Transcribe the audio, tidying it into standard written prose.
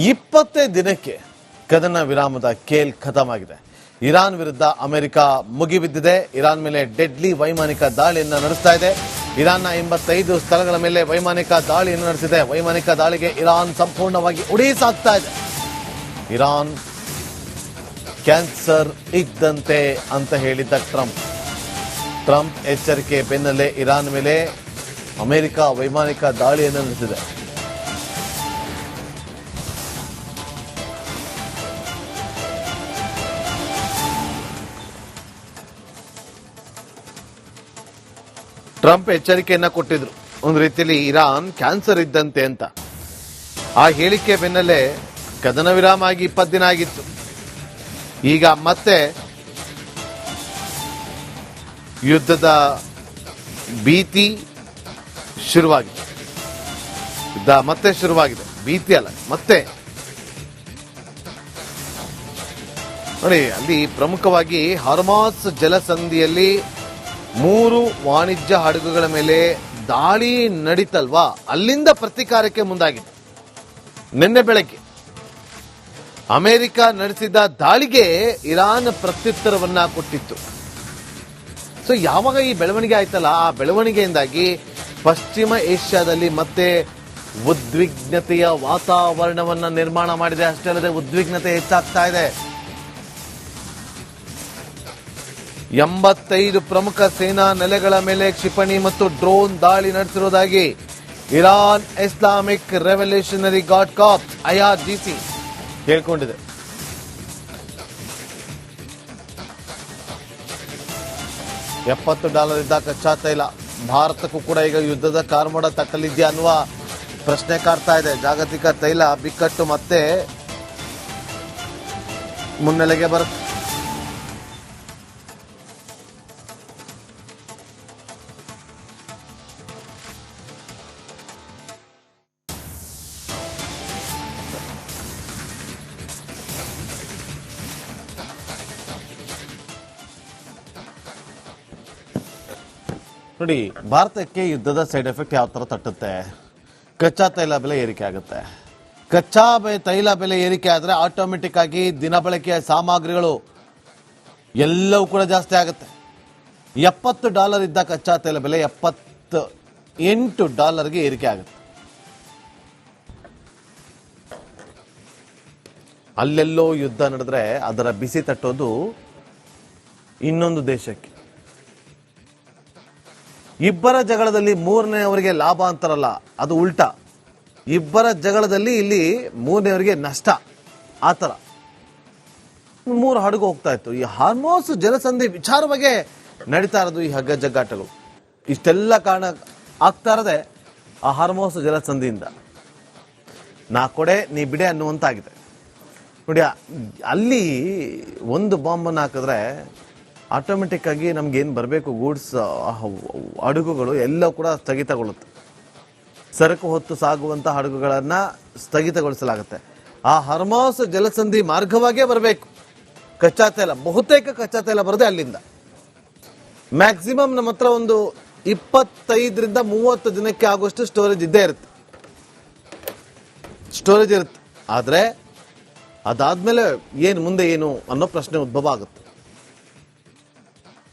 20 ದಿನಕ್ಕೆ ಕದನ ವಿರಾಮದ ಕೇಲ್ ಖತಮ್ ಆಗಿದೆ. ಇರಾನ್ ವಿರುದ್ಧ ಅಮೆರಿಕ ಮುಗಿಬಿದ್ದಿದೆ. ಇರಾನ್ ಮೇಲೆ ಡೆಡ್ಲಿ ವೈಮಾನಿಕ ದಾಳಿಯನ್ನು ನಡೆಸ್ತಾ ಇದೆ. ಇರಾನ್ನ 85 ಸ್ಥಳಗಳ ಮೇಲೆ ವೈಮಾನಿಕ ದಾಳಿಯನ್ನು ನಡೆಸಿದೆ. ವೈಮಾನಿಕ ದಾಳಿಗೆ ಇರಾನ್ ಸಂಪೂರ್ಣವಾಗಿ ಉಡೀಸಾಗ್ತಾ ಇದೆ. ಇರಾನ್ ಕ್ಯಾನ್ಸರ್ ಇದ್ದಂತೆ ಅಂತ ಹೇಳಿದ್ದ ಟ್ರಂಪ್ ಎಚ್ಚರಿಕೆ ಬೆನ್ನಲ್ಲೇ ಇರಾನ್ ಮೇಲೆ ಅಮೆರಿಕ ವೈಮಾನಿಕ ದಾಳಿಯನ್ನು ನಡೆಸಿದೆ. ಟ್ರಂಪ್ ಎಚ್ಚರಿಕೆಯನ್ನ ಕೊಟ್ಟಿದ್ರು, ಒಂದು ರೀತಿಯಲ್ಲಿ ಇರಾನ್ ಕ್ಯಾನ್ಸರ್ ಇದ್ದಂತೆ ಅಂತ. ಆ ಹೇಳಿಕೆ ಬೆನ್ನಲ್ಲೇ ಕದನ ವಿರಾಮ ಆಗಿ 20 ದಿನ ಆಗಿತ್ತು. ಈಗ ಮತ್ತೆ ಯುದ್ಧದ ಭೀತಿ ಶುರುವಾಗಿದೆ. ಯುದ್ಧ ಮತ್ತೆ ಶುರುವಾಗಿದೆ. ಭೀತಿ ಅಲ್ಲ, ಮತ್ತೆ ನೋಡಿ, ಅಲ್ಲಿ ಪ್ರಮುಖವಾಗಿ ಹಾರ್ಮುಜ್ ಜಲಸಂಧಿಯಲ್ಲಿ 3 ವಾಣಿಜ್ಯ ಹಡಗುಗಳ ಮೇಲೆ ದಾಳಿ ನಡೀತಲ್ವಾ, ಅಲ್ಲಿಂದ ಪ್ರತೀಕಾರಕ್ಕೆ ಮುಂದಾಗಿದೆ. ನಿನ್ನೆ ಬೆಳಗ್ಗೆ ಅಮೆರಿಕ ನಡೆಸಿದ ದಾಳಿಗೆ ಇರಾನ್ ಪ್ರತ್ಯುತ್ತರವನ್ನ ಕೊಟ್ಟಿತ್ತು. ಸೊ ಯಾವಾಗ ಈ ಬೆಳವಣಿಗೆ ಆಯ್ತಲ್ಲ, ಆ ಬೆಳವಣಿಗೆಯಿಂದಾಗಿ ಪಶ್ಚಿಮ ಏಷ್ಯಾದಲ್ಲಿ ಮತ್ತೆ ಉದ್ವಿಗ್ನತೆಯ ವಾತಾವರಣವನ್ನ ನಿರ್ಮಾಣ ಮಾಡಿದೆ. ಅಷ್ಟೇ ಅಲ್ಲದೆ ಉದ್ವಿಗ್ನತೆ ಹೆಚ್ಚಾಗ್ತಾ ಇದೆ. 85 ಪ್ರಮುಖ ಸೇನಾ ನೆಲೆಗಳ ಮೇಲೆ ಕ್ಷಿಪಣಿ ಮತ್ತು ಡ್ರೋನ್ ದಾಳಿ ನಡೆಸಿರುವುದಾಗಿ Iran Islamic Revolutionary Guard Corps IRGC ಹೇಳಿಕೊಂಡಿದೆ. $70 ಇದ್ದ ಕಚ್ಚಾ ತೈಲ ಭಾರತಕ್ಕೂ ಕೂಡ ಈಗ ಯುದ್ಧದ ಕಾರ್ಮೋಡ ತಟ್ಟಲಿದ್ಯಾ ಅನ್ನುವ ಪ್ರಶ್ನೆ ಕಾಡ್ತಾ ಇದೆ. ಜಾಗತಿಕ ತೈಲ ಬಿಕ್ಕಟ್ಟು ಮತ್ತೆ ಮುನ್ನೆಲೆಗೆ ಬರುತ್ತೆ. ನೋಡಿ, ಭಾರತಕ್ಕೆ ಯುದ್ಧದ ಸೈಡ್ ಎಫೆಕ್ಟ್ ಯಾವ ತರ ತಟ್ಟುತ್ತೆ? ಕಚ್ಚಾ ತೈಲ ಬೆಲೆ ಏರಿಕೆ ಆಗುತ್ತೆ. ಕಚ್ಚಾ ತೈಲ ಬೆಲೆ ಏರಿಕೆ ಆದರೆ ಆಟೋಮೆಟಿಕ್ ಆಗಿ ದಿನಬಳಕೆಯ ಸಾಮಗ್ರಿಗಳು ಎಲ್ಲವೂ ಕೂಡ ಜಾಸ್ತಿ ಆಗುತ್ತೆ. $70 ಇದ್ದ ಕಚ್ಚಾ ತೈಲ ಬೆಲೆ $78 ಏರಿಕೆ ಆಗುತ್ತೆ. ಅಲ್ಲೆಲ್ಲೋ ಯುದ್ಧ ನಡೆದ್ರೆ ಅದರ ಬಿಸಿ ತಟ್ಟೋದು ಇನ್ನೊಂದು ದೇಶಕ್ಕೆ. ಇಬ್ಬರ ಜಗಳದಲ್ಲಿ ಮೂರನೆಯವರಿಗೆ ಲಾಭ ಅಂತಾರಲ್ಲ, ಅದು ಉಲ್ಟಾ. ಇಬ್ಬರ ಜಗಳದಲ್ಲಿ ಇಲ್ಲಿ ಮೂರನೆಯವರಿಗೆ ನಷ್ಟ. ಆ ಥರ 3 ಹಡಗು ಹೋಗ್ತಾ ಇತ್ತು. ಈ ಹಾರ್ಮುಜ್ ಜಲಸಂಧಿ ವಿಚಾರವಾಗಿ ನಡೀತಾ ಇರೋದು ಈ ಹಗ್ಗ ಜಗ್ಗಾಟಗಳು. ಇಷ್ಟೆಲ್ಲ ಕಾರಣ ಆಗ್ತಾ ಇರೋದೆ ಆ ಹಾರ್ಮುಜ್ ಜಲಸಂಧಿಯಿಂದ. ನಾ ಕೊಡೆ ನೀ ಬಿಡೆ ಅನ್ನುವಂತಾಗಿದೆ. ನೋಡಿ, ಅಲ್ಲಿ ಒಂದು ಬಾಂಬನ್ನು ಹಾಕಿದ್ರೆ ಆಟೋಮೆಟಿಕ್ ಆಗಿ ನಮ್ಗೆ ಏನು ಬರಬೇಕು ಗೂಡ್ಸ್ ಹಡಗುಗಳು ಎಲ್ಲ ಕೂಡ ಸ್ಥಗಿತಗೊಳ್ಳುತ್ತೆ. ಸರಕು ಹೊತ್ತು ಸಾಗುವಂತ ಹಡಗುಗಳನ್ನ ಸ್ಥಗಿತಗೊಳಿಸಲಾಗುತ್ತೆ. ಆ ಹಾರ್ಮುಜ್ ಜಲಸಂಧಿ ಮಾರ್ಗವಾಗೇ ಬರಬೇಕು ಕಚ್ಚಾ ತೈಲ. ಬಹುತೇಕ ಕಚ್ಚಾ ತೈಲ ಬರೋದೇ ಅಲ್ಲಿಂದ. ಮ್ಯಾಕ್ಸಿಮಮ್ ನಮ್ಮ ಹತ್ರ ಒಂದು 25 ರಿಂದ 30 ದಿನಕ್ಕೆ ಆಗುವಷ್ಟು ಸ್ಟೋರೇಜ್ ಇದ್ದೇ ಇರುತ್ತೆ. ಆದ್ರೆ ಅದಾದ್ಮೇಲೆ ಮುಂದೆ ಏನು ಅನ್ನೋ ಪ್ರಶ್ನೆ ಉದ್ಭವ ಆಗುತ್ತೆ.